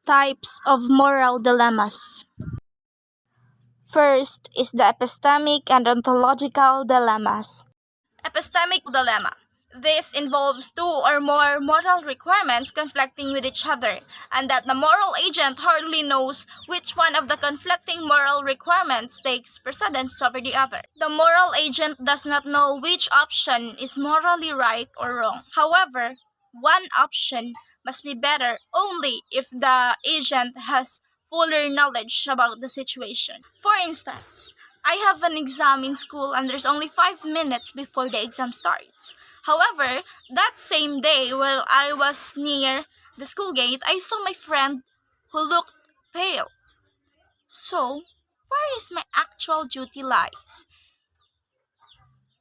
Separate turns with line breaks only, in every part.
Types of moral dilemmas. First is the epistemic and ontological dilemmas. Epistemic dilemma. This involves two or more moral requirements conflicting with each other, and that the moral agent hardly knows which one of the conflicting moral requirements takes precedence over the other. The moral agent does not know which option is morally right or wrong. However, one option must be better only if the agent has fuller knowledge about the situation. For instance, I have an exam in school and there's only 5 minutes before the exam starts. However, that same day while I was near the school gate, I saw my friend who looked pale. So, where is my actual duty lies?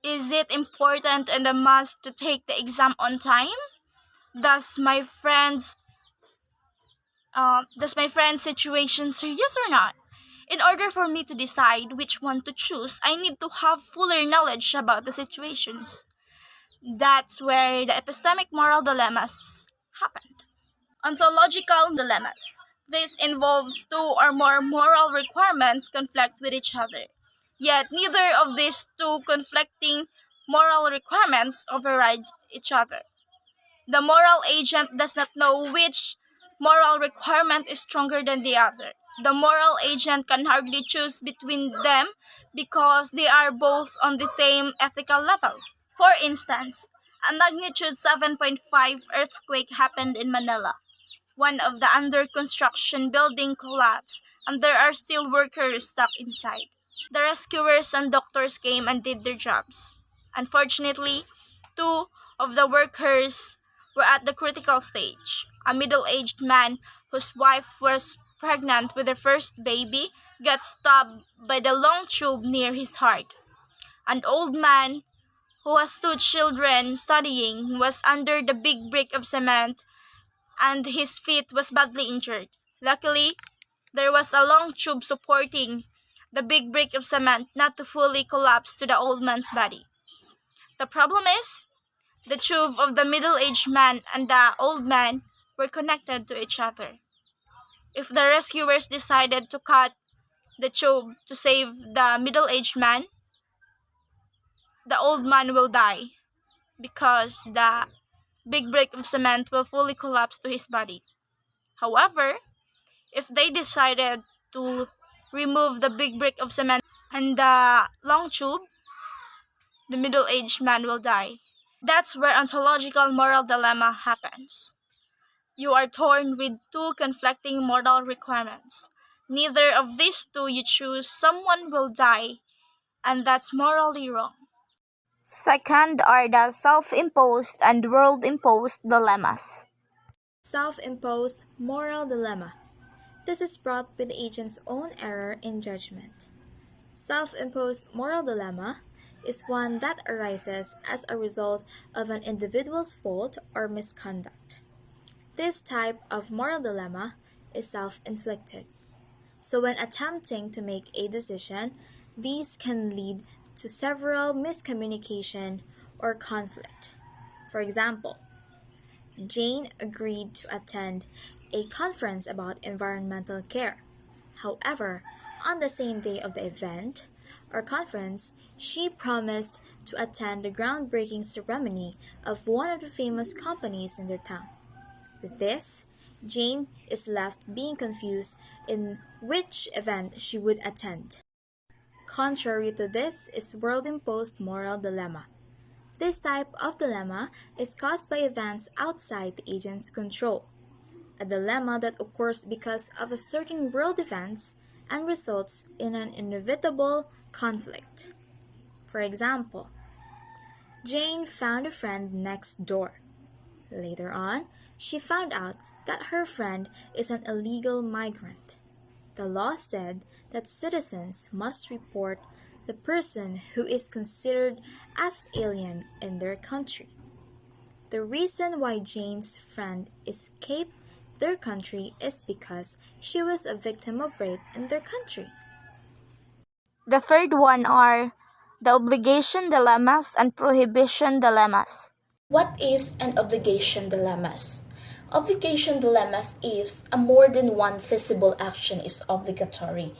Is it important and a must to take the exam on time? Does my friend's situation serious or not? In order for me to decide which one to choose, I need to have fuller knowledge about the situations. That's where the epistemic moral dilemmas happened. Ontological dilemmas. This involves two or more moral requirements conflict with each other. Yet neither of these two conflicting moral requirements overrides each other. The moral agent does not know which moral requirement is stronger than the other. The moral agent can hardly choose between them because they are both on the same ethical level. For instance, a magnitude 7.5 earthquake happened in Manila. One of the under construction building collapsed and there are still workers stuck inside. The rescuers and doctors came and did their jobs. Unfortunately, two of the workers were at the critical stage. A middle-aged man whose wife was pregnant with her first baby got stabbed by the long tube near his heart. An old man who has two children studying was under the big brick of cement and his feet was badly injured. Luckily, there was a long tube supporting the big brick of cement not to fully collapse to the old man's body. The problem is, the tube of the middle-aged man and the old man were connected to each other. If the rescuers decided to cut the tube to save the middle-aged man, the old man will die because the big brick of cement will fully collapse to his body. However, if they decided to remove the big brick of cement and the long tube, the middle-aged man will die. That's where ontological moral dilemma happens. You are torn with two conflicting moral requirements. Neither of these two you choose, someone will die, and that's morally wrong. Second are the self-imposed and world-imposed dilemmas.
Self-imposed moral dilemma. This is brought with the agent's own error in judgment. Self-imposed moral dilemma is one that arises as a result of an individual's fault or misconduct. This type of moral dilemma is self-inflicted. So when attempting to make a decision, these can lead to several miscommunication or conflict. For example, Jane agreed to attend a conference about environmental care. However, on the same day of the event or conference, she promised to attend the groundbreaking ceremony of one of the famous companies in their town. With this, Jane is left being confused in which event she would attend. Contrary to this is world-imposed moral dilemma. This type of dilemma is caused by events outside the agent's control. A dilemma that occurs because of a certain world events and results in an inevitable conflict. For example, Jane found a friend next door. Later on, she found out that her friend is an illegal migrant. The law said that citizens must report the person who is considered as alien in their country. The reason why Jane's friend escaped their country is because she was a victim of rape in their country.
The third one are the obligation dilemmas and prohibition dilemmas.
What is an obligation dilemmas? Obligation dilemmas is a more than one feasible action is obligatory.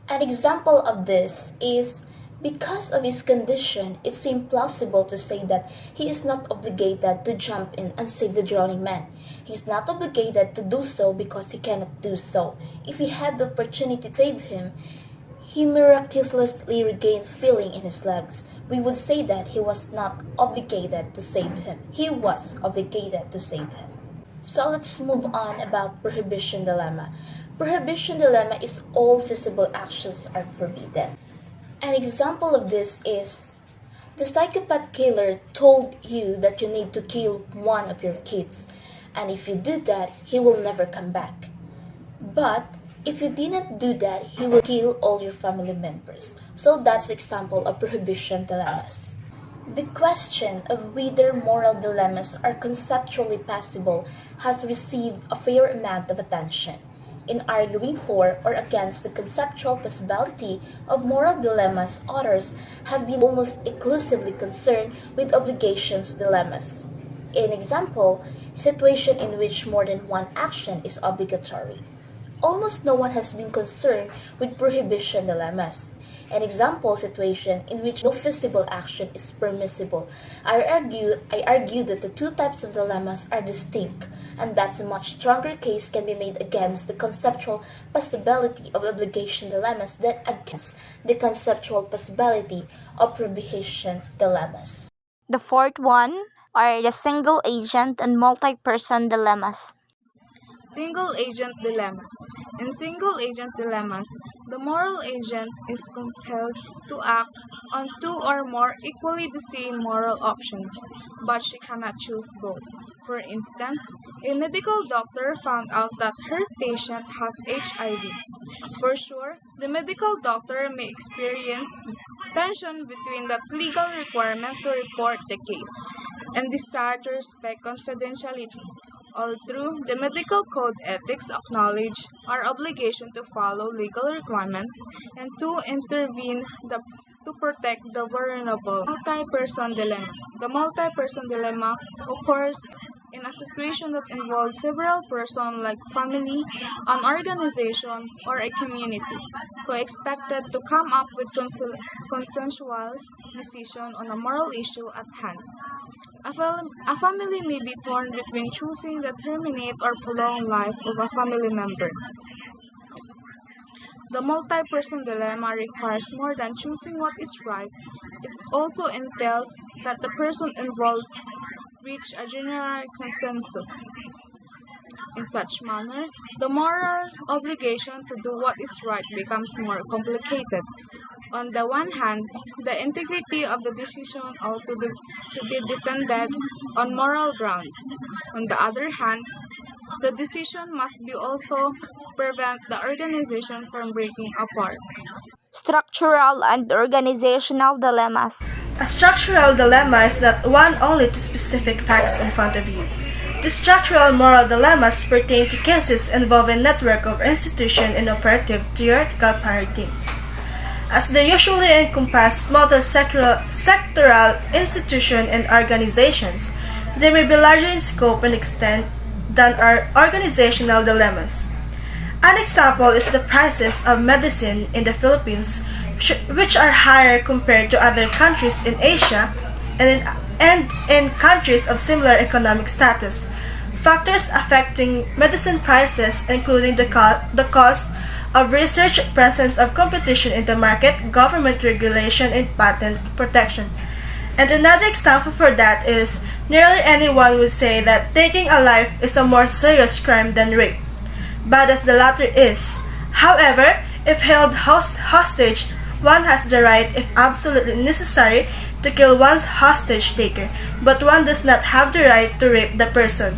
An example of this is because of his condition, it seems plausible to say that he is not obligated to jump in and save the drowning man. He is not obligated to do so because he cannot do so. If he had the opportunity to save him, he miraculously regained feeling in his legs. We would say that he was not obligated to save him. He was obligated to save him. So let's move on about prohibition dilemma. Prohibition dilemma is all feasible actions are forbidden. An example of this is the psychopath killer told you that you need to kill one of your kids, and if you do that, he will never come back. But if you did not do that, he will kill all your family members. So that's an example of prohibition dilemmas. The question of whether moral dilemmas are conceptually possible has received a fair amount of attention. In arguing for or against the conceptual possibility of moral dilemmas, authors have been almost exclusively concerned with obligations dilemmas. An example, a situation in which more than one action is obligatory. Almost no one has been concerned with prohibition dilemmas. An example situation in which no feasible action is permissible. I argue that the two types of dilemmas are distinct, and that a much stronger case can be made against the conceptual possibility of obligation dilemmas than against the conceptual possibility of prohibition dilemmas.
The fourth one are the single agent and multi-person dilemmas.
Single agent dilemmas. In single agent dilemmas, the moral agent is compelled to act on two or more equally the same moral options, but she cannot choose both. For instance, a medical doctor found out that her patient has HIV. For sure, the medical doctor may experience tension between that legal requirement to report the case and desire to respect confidentiality. Although the medical code ethics acknowledge our obligation to follow legal requirements and to intervene to protect the vulnerable. Multi-person dilemma. The multi-person dilemma occurs in a situation that involves several persons like family, an organization, or a community, who are expected to come up with consensual decision on a moral issue at hand. A family may be torn between choosing the terminate or prolong life of a family member. The multi-person dilemma requires more than choosing what is right. It also entails that the person involved reach a general consensus. In such manner, the moral obligation to do what is right becomes more complicated. On the one hand, the integrity of the decision ought to be defended on moral grounds. On the other hand, the decision must be also prevent the organization from breaking apart.
Structural and organizational dilemmas.
A structural dilemma is not one only to specific facts in front of you. The structural moral dilemmas pertain to cases involving network of institution and operative theoretical paradigms. As they usually encompass multi-sectoral institutions and organizations, they may be larger in scope and extent than our organizational dilemmas. An example is the prices of medicine in the Philippines, which are higher compared to other countries in Asia and in countries of similar economic status. Factors affecting medicine prices including the cost of research, presence of competition in the market, government regulation, and patent protection. And another example for that is nearly anyone would say that taking a life is a more serious crime than rape, bad as the latter is. However, if held hostage, one has the right, if absolutely necessary, to kill one's hostage taker, but one does not have the right to rape the person.